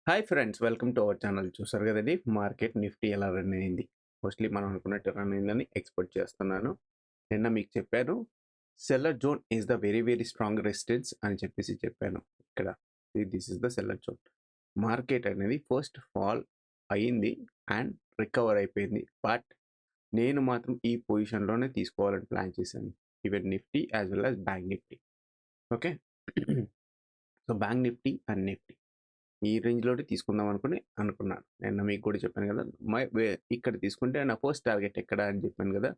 Hi friends, welcome to our channel. చూసారు కదండి market Nifty ఎలా రన్ అయింది. మోస్ట్లీ మనం అనుకున్నట్టు రన్ అయిందని ఎక్స్పెక్ట్ చేస్తున్నాను. నిన్న మీకు చెప్పాను seller zone is the very very strong resistance అని చెప్పాను. ఇక్కడ this is the seller zone. Market అనేది ఫస్ట్ ఫాల్ అయింది అండ్ రికవర్ అయిపోయింది. బట్ నేను మాత్రం ఈ పొజిషన్లోనే తీసుకోవాలని ప్లాన్ చేశాను. Even Nifty as well as bank Nifty. Okay. So bank Nifty and Nifty ఈ రేంజ్లోనే తీసుకుందాం అనుకున్నాను. నేను మీకు కూడా చెప్పాను కదా, ఇక్కడ తీసుకుంటే నా ఫస్ట్ టార్గెట్ ఎక్కడ అని చెప్పాను కదా,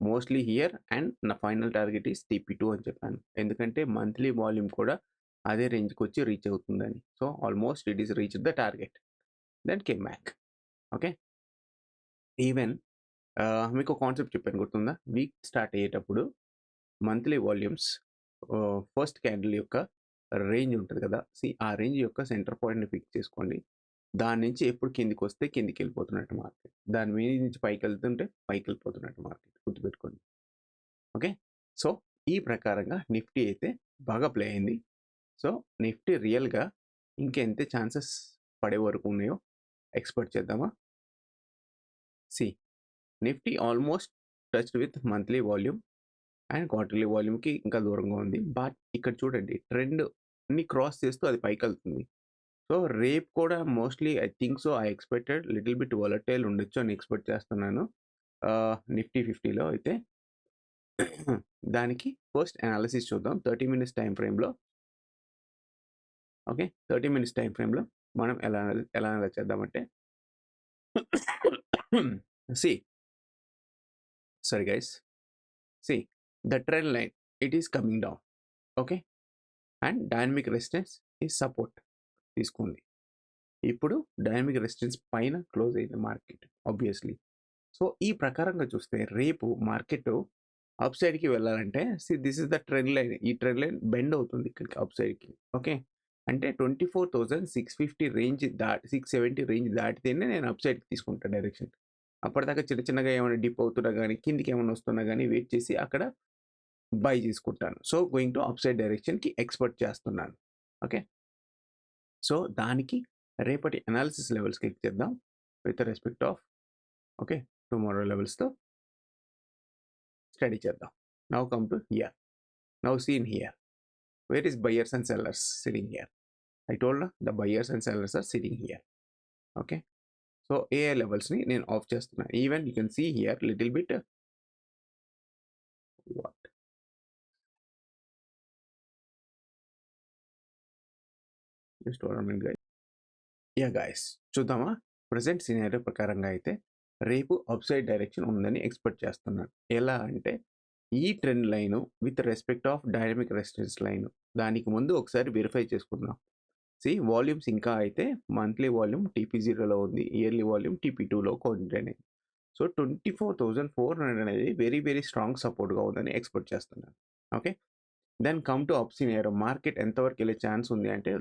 మోస్ట్లీ హియర్ అండ్ నా ఫైనల్ టార్గెట్ ఈస్ TP2 అని చెప్పాను. ఎందుకంటే మంత్లీ వాల్యూమ్ కూడా అదే రేంజ్కి వచ్చి రీచ్ అవుతుందని. So almost it is reach the target, then came back. Okay. Even మీకు కాన్సెప్ట్ చెప్పాను, గుర్తుందా? వీక్ స్టార్ట్ అయ్యేటప్పుడు మంత్లీ వాల్యూమ్స్ ఫస్ట్ క్యాండిల్ యొక్క రేంజ్ ఉంటుంది కదా, ఆ రేంజ్ యొక్క సెంటర్ పాయింట్ని ఫిక్స్ చేసుకోండి. దాని నుంచి ఎప్పుడు కిందికి వస్తే కిందికి వెళ్ళిపోతున్నట్టు మార్కెట్, దాని మీద నుంచి పైకి వెళ్తుంటే పైకి వెళ్ళిపోతున్నట్టు మార్కెట్, గుర్తుపెట్టుకోండి. ఓకే. సో ఈ ప్రకారంగా నిఫ్టీ అయితే బాగా ప్లే అయింది. సో నిఫ్టీ రియల్గా ఇంకెంత ఛాన్సెస్ పడే వరకు ఉన్నాయో ఎక్స్పెక్ట్ చేద్దామా? Nifty almost touched with monthly volume and quarterly వాల్యూమ్కి ఇంకా దూరంగా ఉంది. బట్ ఇక్కడ చూడండి, ట్రెండ్ని క్రాస్ చేస్తూ అది పైకి వెళ్తుంది. సో రేపు కూడా mostly I think so, I expected little bit volatile ఉండొచ్చు అని ఎక్స్పెక్ట్ చేస్తున్నాను నిఫ్టీ 50లో అయితే. దానికి ఫస్ట్ అనాలిసిస్ చూద్దాం 30 మినిట్స్ టైం ఫ్రేమ్లో. ఓకే, 30 మినిట్స్ టైం ఫ్రేమ్లో మనం ఎలా అనలైజ్ చేద్దామంటే, sorry guys, the trend line, it is coming down. Okay, and dynamic resistance ఈ సపోర్ట్ తీసుకోండి. ఇప్పుడు డైనమిక్ రెసిస్టెన్స్ పైన క్లోజ్ అయింది మార్కెట్ ఆబ్వియస్లీ. సో ఈ ప్రకారంగా చూస్తే రేపు మార్కెట్ అప్ సైడ్కి వెళ్ళాలంటే this is the trend line. ఈ ట్రెండ్ లైన్ బెండ్ అవుతుంది ఇక్కడికి అప్ సైడ్కి. ఓకే, అంటే 24,650 రేంజ్ 670 రేంజ్ దాటితేనే నేను అప్ సైడ్కి తీసుకుంటాను డైరెక్షన్. అప్పటిదాకా చిన్న చిన్నగా ఏమైనా డిప్ అవుతున్నా కానీ, కిందికి ఏమైనా వస్తున్నా కానీ వెయిట్ చేసి అక్కడ బై చేసుకుంటాను. So going to up side డైరెక్షన్కి ఎక్స్పెక్ట్ చేస్తున్నాను. ఓకే, సో దానికి రేపటి అనాలిసిస్ లెవెల్స్ క్లిక్ చేద్దాం with respect of okay tomorrow లెవెల్స్తో స్టడీ చేద్దాం. Now come to here. Now seen here, where is buyers and sellers sitting here? I told the buyers and sellers are sitting here. Okay, so ఏ లెవెల్స్ని నేను off చేస్తున్నాను. Even you can see here little bit what guys, చూద్దామా? Present scenario ప్రకారంగా అయితే రేపు up side direction ఉందని expect చేస్తున్నాను. ఎలా అంటే ఈ trend line with respect of dynamic resistance line, దానికి ముందు ఒకసారి వెరిఫై చేసుకుందాం. వాల్యూమ్స్ ఇంకా అయితే మంత్లీ వాల్యూమ్ TP0లో ఉంది, ఇయర్లీ వాల్యూమ్ TP2లో కాన్సెంట్రేట్ అయింది. సో 24,400 అనేది వెరీ వెరీ స్ట్రాంగ్ సపోర్ట్గా ఉందని ఎక్స్పెక్ట్ చేస్తున్నాను. Okay, then come to up scenario. Market ఎంతవరకు వెళ్ళే ఛాన్స్ ఉంది అంటే,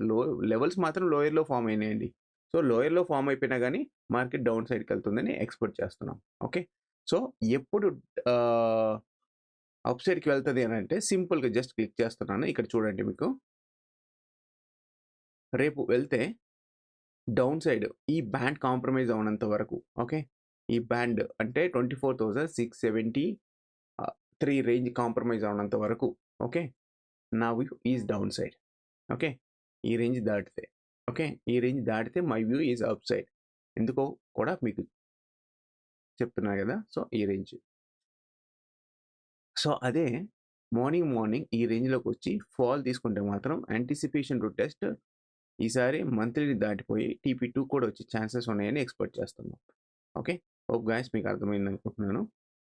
లెవెల్స్ మాత్రం లోయర్లో ఫామ్ అయినాయండి. సో లోయర్లో ఫామ్ అయిపోయినా కానీ మార్కెట్ డౌన్ సైడ్కి వెళ్తుందని ఎక్స్పెక్ట్ చేస్తున్నాం. ఓకే, సో ఎప్పుడు అప్ సైడ్కి వెళ్తుంది అని అంటే సింపుల్గా జస్ట్ క్లిక్ చేస్తున్నాను. ఇక్కడ చూడండి, మీకు రేపు వెళ్తే డౌన్ సైడ్ ఈ బ్యాండ్ కాంప్రమైజ్ అవనంత వరకు, ఓకే, ఈ బ్యాండ్ అంటే 24,673 రేంజ్ కాంప్రమైజ్ అవనంత వరకు, ఓకే, నా view is down side. Okay, ఈ రేంజ్ దాటితే, ఓకే, ఈ రేంజ్ దాటితే my view is up side. ఎందుకో కూడా మీకు చెప్తున్నా కదా. సో ఈ రేంజ్, సో అదే మార్నింగ్ ఈ రేంజ్లోకి వచ్చి ఫాల్ తీసుకుంటే మాత్రం యాంటిసిపేషన్ టు టెస్ట్ ఈసారి మంత్లీని దాటిపోయి TP2 కూడా వచ్చే ఛాన్సెస్ ఉన్నాయని ఎక్స్పెక్ట్ చేస్తున్నాం. ఓకే, హోప్ గాయస్ మీకు అర్థమైంది అనుకుంటున్నాను.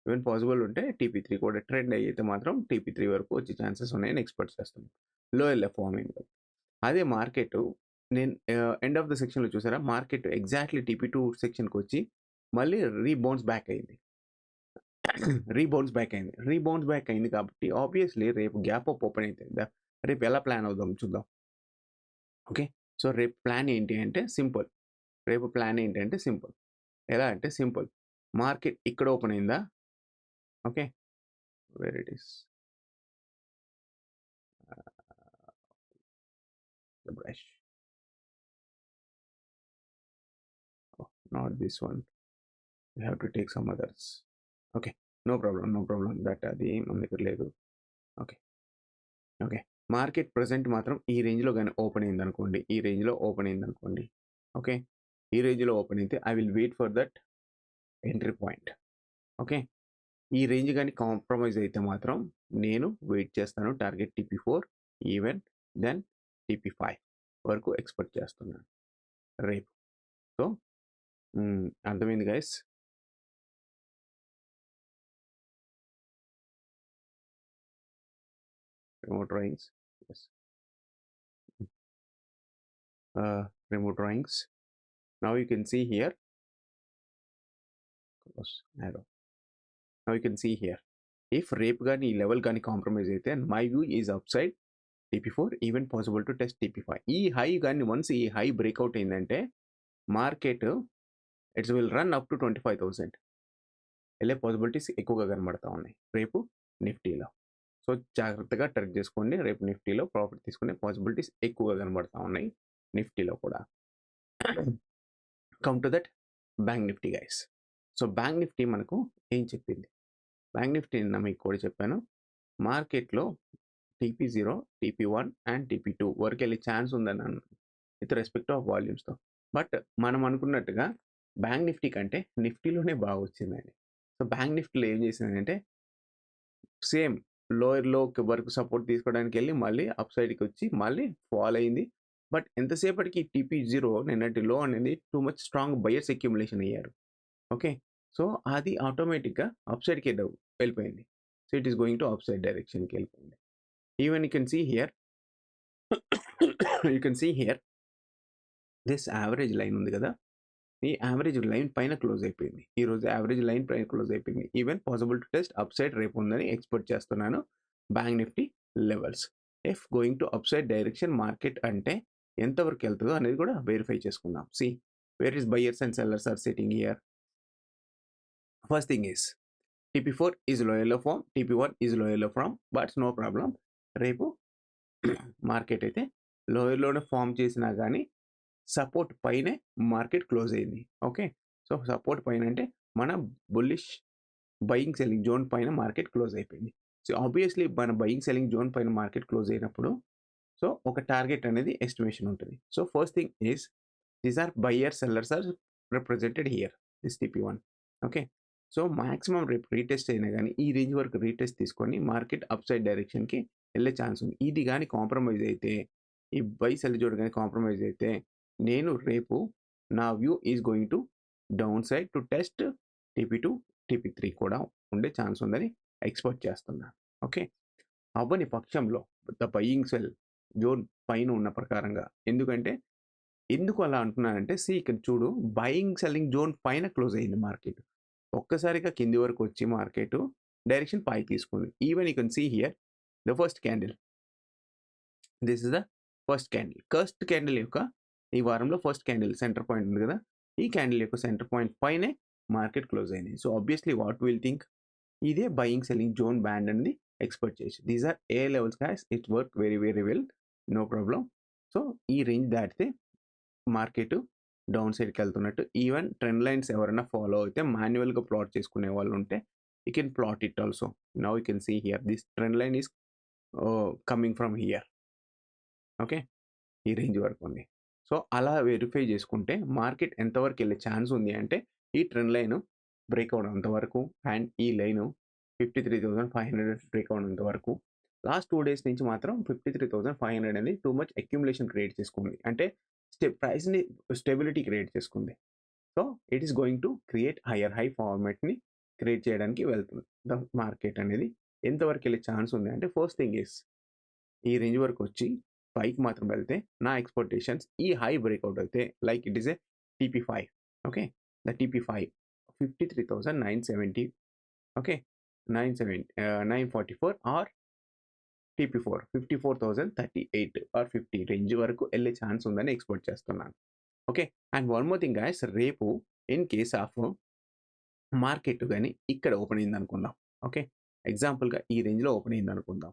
ఈవెన్ పాసిబుల్ ఉంటే TP3 కూడా ట్రెండ్ అయితే మాత్రం TP3 వరకు వచ్చే ఛాన్సెస్ ఉన్నాయని ఎక్స్పెక్ట్ చేస్తున్నాం. లోయర్లో ఫార్మింగ్. అదే మార్కెట్ నేను ఎండ్ ఆఫ్ ద సెక్షన్లో చూసారా, మార్కెట్ ఎగ్జాక్ట్లీ TP2 సెక్షన్కి వచ్చి మళ్ళీ రీబౌన్స్ బ్యాక్ అయింది. రీబౌన్స్ బ్యాక్ అయింది కాబట్టి ఆబ్వియస్లీ రేపు గ్యాప్ అప్ ఓపెన్ అవుతుంది. రేపు ఎలా ప్లాన్ అవుదాం చూద్దాం. ఓకే, సో రేపు ప్లాన్ ఏంటి అంటే సింపుల్. ఎలా అంటే సింపుల్, మార్కెట్ ఇక్కడ ఓపెన్ అయిందా? Okay, where it is brush. not this one. We have to take some others. Okay, no problem that అది మన దగ్గర లేదు. ఓకే మార్కెట్ ప్రజెంట్ మాత్రం ఈ రేంజ్లో కానీ ఓపెన్ అయింది అనుకోండి, ఓకే ఈ రేంజ్లో ఓపెన్ అయితే I will wait for that entry point. Okay ఈ రేంజ్ కానీ కాంప్రమైజ్ అయితే మాత్రం నేను వెయిట్ చేస్తాను. Target TP4 even then TP5 వరకు ఎక్స్పెక్ట్ చేస్తున్నాను రేపు. సో అర్థమైంది guys. Remote drawings, yes. Remote drawings. Now you can see here. Close arrow. Now you can see here. If rape gani level gani compromise అయితే my view is upside TP4 even possible to test TP5. ఈ high కానీ once ఈ high breakout అయిందంటే market it's will run up to 25,000 వెళ్ళే possibilities ఎక్కువగా కనబడతా ఉన్నాయి రేపు నిఫ్టీలో. సో జాగ్రత్తగా ట్రెక్ చేసుకోండి. రేపు నిఫ్టీలో ప్రాఫిట్ తీసుకునే పాసిబిలిటీస్ ఎక్కువగా కనబడతా ఉన్నాయి నిఫ్టీలో కూడా. Come to that bank Nifty guys. So bank Nifty మనకు ఏం చెప్పింది? బ్యాంక్ నిఫ్టీ నిన్న మీకు కూడా చెప్పాను, మార్కెట్లో TP0, TP1 అండ్ TP2 వరకు వెళ్ళే ఛాన్స్ ఉందని అన్నాను విత్ రెస్పెక్ట్ ఆఫ్ వాల్యూమ్స్తో. బట్ మనం అనుకున్నట్టుగా బ్యాంక్ నిఫ్టీ కంటే నిఫ్టీలోనే బాగా వచ్చిందండి. సో బ్యాంక్ నిఫ్టీలో ఏం చేసిందంటే సేమ్ లోయర్లో వరకు సపోర్ట్ తీసుకోవడానికి వెళ్ళి మళ్ళీ అప్ సైడ్కి వచ్చి మళ్ళీ ఫాల్ అయింది. బట్ ఎంతసేపటికి TP0 నిన్నటి లో అనేది too much strong buyers accumulation అయ్యారు. ఓకే సో అది ఆటోమేటిక్గా అప్ సైడ్కి వెళ్ళిపోయింది. So it is going to up side డైరెక్షన్కి వెళ్ళిపోయింది. Even you can see here this average line ఉంది కదా, ఈ యావరేజ్ లైన్ పైన క్లోజ్ అయిపోయింది. ఈరోజు యావరేజ్ లైన్ పైన క్లోజ్ అయిపోయింది. Even possible to test up side రేపు ఉందని ఎక్స్పెక్ట్ చేస్తున్నాను bank Nifty levels. If going to up side direction market అంటే ఎంతవరకు వెళ్తుందో అనేది కూడా వెరిఫై చేసుకుందాం. See where is buyers and sellers are sitting here. First thing is TP4 is లోయర్లో ఫామ్, TP1 ఈజ్ లోయర్లో ఫామ్, బట్ నో ప్రాబ్లం. రేపు market అయితే లోయర్లోనే ఫామ్ చేసినా కానీ సపోర్ట్ పైనే మార్కెట్ క్లోజ్ అయింది. ఓకే సో సపోర్ట్ పైన అంటే మన బుల్లిష్ బయింగ్ సెల్లింగ్ జోన్ పైన మార్కెట్ క్లోజ్ అయిపోయింది. సో ఆబ్వియస్లీ మన బయింగ్ సెల్లింగ్ జోన్ పైన మార్కెట్ క్లోజ్ అయినప్పుడు సో ఒక టార్గెట్ అనేది ఎస్టిమేషన్ ఉంటుంది. So first thing is these are buyer sellers are represented here this TP1. Okay so maximum రేపు retest అయినా కానీ ఈ రేంజ్ వరకు రీటెస్ట్ తీసుకొని మార్కెట్ అప్ సైడ్ డైరెక్షన్కి వెళ్ళే ఛాన్స్ ఉంది. ఇది కానీ కాంప్రమైజ్ అయితే, ఈ బై సెల్ జోన్ కానీ కాంప్రమైజ్ అయితే నేను రేపు నా view is going to down side to test TP2, TP3 కూడా ఉండే ఛాన్స్ ఉందని ఎక్స్పెక్ట్ చేస్తున్నాను. ఓకే అవ్వని పక్షంలో ద బయింగ్ సెల్ జోన్ పైన ఉన్న ప్రకారంగా, ఎందుకు అలా అంటున్నానంటే సి ఇక్కడ చూడు, బయింగ్ సెల్లింగ్ జోన్ పైన క్లోజ్ అయింది మార్కెట్. ఒక్కసారిగా కింది వరకు వచ్చి మార్కెట్ డైరెక్షన్ పైకి తీసుకుంది. Even you can see here the first candle, this is the first candle యొక్క ఈ వారంలో ఫస్ట్ క్యాండిల్ సెంటర్ పాయింట్ ఉంది కదా, ఈ క్యాండిల్ యొక్క సెంటర్ పాయింట్ పైనే మార్కెట్ క్లోజ్ అయింది. So obviously what will think ఇదే బయింగ్ సెల్లింగ్ జోన్ బ్యాండ్ అనేది ఎక్స్పెక్ట్ చేసి, these are a levels guys, it's work very very well, no problem. So ఈ రేంజ్ దాటితే మార్కెట్ డౌన్ సైడ్కి వెళ్తున్నట్టు. ఈవెన్ ట్రెండ్ లైన్స్ ఎవరైనా ఫాలో అయితే మాన్యువల్గా ప్లాట్ చేసుకునే వాళ్ళు ఉంటే you can plot it also. Now you can see here this trend line is coming from here. Okay ఈ రేంజ్ వరకు ఉంది. సో అలా వెరిఫై చేసుకుంటే మార్కెట్ ఎంతవరకు వెళ్ళే ఛాన్స్ ఉంది అంటే ఈ ట్రెండ్ లైన్ బ్రేక్ అవడంత వరకు అండ్ ఈ లైన్ 53,500 బ్రేక్ అవడంత వరకు. లాస్ట్ 2 days నుంచి మాత్రం 53,500 అనేది టూ మచ్ అక్యుములేషన్ క్రియేట్ చేసుకుంది, అంటే ప్రైస్ని స్టెబిలిటీ క్రియేట్ చేసుకుంది. So it is going to create higher high ఫార్మాట్ని క్రియేట్ చేయడానికి వెళ్తుంది ద మార్కెట్ అనేది. ఎంతవరకు వెళ్ళే ఛాన్స్ ఉంది అంటే ఫస్ట్ థింగ్ ఈస్ ఈ రేంజ్ వరకు వచ్చి పైకి మాత్రం వెళ్తే నా ఎక్స్పెక్టేషన్స్ ఈ హై బ్రేక్అవుట్ అయితే like it is a TP5. Okay the TP5 53,970, okay 944 or TP4 54,038 or 50 range వరకు వెళ్ళే ఛాన్స్ ఉందని ఎక్స్పెక్ట్ చేస్తున్నాను. Okay and one more thing guys, రేపు ఇన్ కేస్ ఆఫ్ మార్కెట్ కానీ ఇక్కడ ఓపెన్ అయింది అనుకుందాం. ఓకే ఎగ్జాంపుల్గా ఈ రేంజ్లో ఓపెన్ అయింది అనుకుందాం,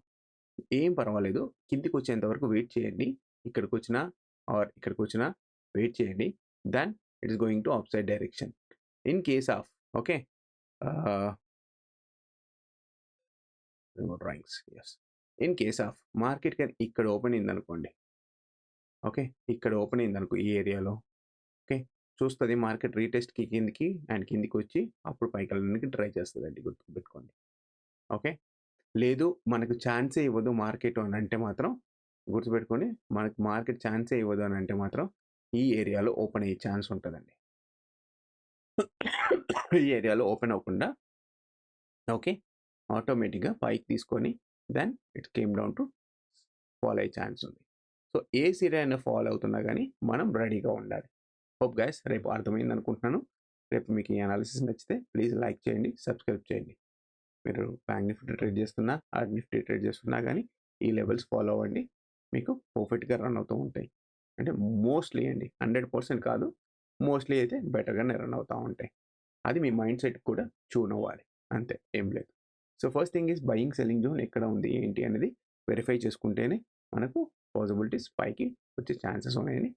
ఏం పర్వాలేదు, కిందికి వచ్చేంత వరకు వెయిట్ చేయండి. ఇక్కడికి వచ్చినా ఆర్ ఇక్కడికి వచ్చినా వెయిట్ చేయండి. Then it is going to upside direction. In case of, okay, drawings, yes, in case of market కానీ ఇక్కడ ఓపెన్ అయింది అనుకోండి, ఓకే, ఇక్కడ ఓపెన్ అయింది అనుకో ఈ ఏరియాలో, ఓకే, చూస్తుంది మార్కెట్ రీటెస్ట్కి కిందికి అండ్ కిందికి వచ్చి అప్పుడు పైకి వెళ్ళడానికి ట్రై చేస్తుందండి, గుర్తుపెట్టుకోండి. ఓకే, లేదు మనకు ఛాన్సే ఇవ్వదు మార్కెట్ అని అంటే మాత్రం గుర్తుపెట్టుకోండి, మనకు మార్కెట్ ఛాన్సే ఇవ్వదు అని అంటే మాత్రం ఈ ఏరియాలో ఓపెన్ అయ్యే ఛాన్స్ ఉంటుందండి. ఈ ఏరియాలో ఓపెన్ అవ్వకుండా, ఓకే, ఆటోమేటిక్గా పైకి తీసుకొని then it came down to follow అయ్యే ఛాన్స్ ఉంది. సో ఏ సీరియల్ అయినా ఫాలో అవుతున్నా కానీ మనం రెడీగా ఉండాలి. హోప్ గైస్ రేపు అర్థమైంది అనుకుంటున్నాను. రేపు మీకు ఈ అనాలిసిస్ నచ్చితే ప్లీజ్ లైక్ చేయండి, సబ్స్క్రైబ్ చేయండి. మీరు బ్యాంక్ నిఫ్టీ ట్రేడ్ చేస్తున్నా, ఆర్ నిఫ్టీ ట్రేడ్ చేస్తున్నా కానీ ఈ లెవెల్స్ ఫాలో అవ్వండి, మీకు పర్ఫెక్ట్గా రన్ అవుతూ ఉంటాయి. అంటే మోస్ట్లీ అండి, 100% కాదు, మోస్ట్లీ అయితే బెటర్గానే రన్ అవుతూ ఉంటాయి. అది మీ మైండ్ సెట్ కూడా ట్యూన్ అవ్వాలి, అంతే, ఏం లేదు. So first thing is buying selling zone ఎక్కడ ఉంది ఏంటి అనేది వెరిఫై చేసుకుంటేనే మనకు పాసిబిలిటీస్ పైకి వచ్చే ఛాన్సెస్ ఉన్నాయని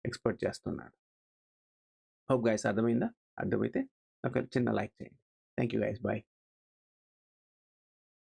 ఎక్స్పెక్ట్ చేస్తున్నాను. హోప్ గైస్ అర్థమైందా? అర్థమైతే నాకు చిన్న లైక్ చేయండి. Thank you guys, bye.